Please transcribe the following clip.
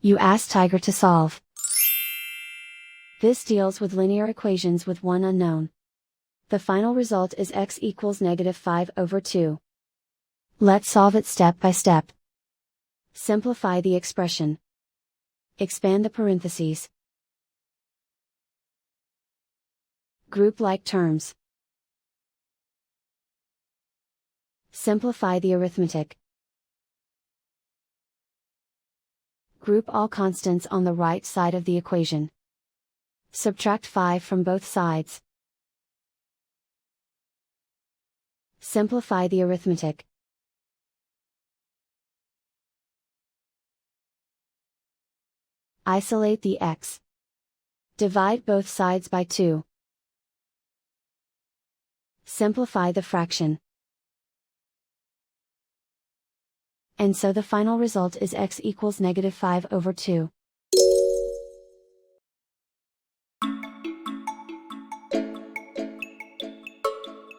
You ask Tiger to solve. This deals with linear equations with one unknown. The final result is x equals -5/2. Let's solve it step by step. Simplify the expression. Expand the parentheses. Group like terms. Simplify the arithmetic. Group all constants on the right side of the equation. Subtract 5 from both sides. Simplify the arithmetic. Isolate the x. Divide both sides by 2. Simplify the fraction. And so the final result is x equals -5/2.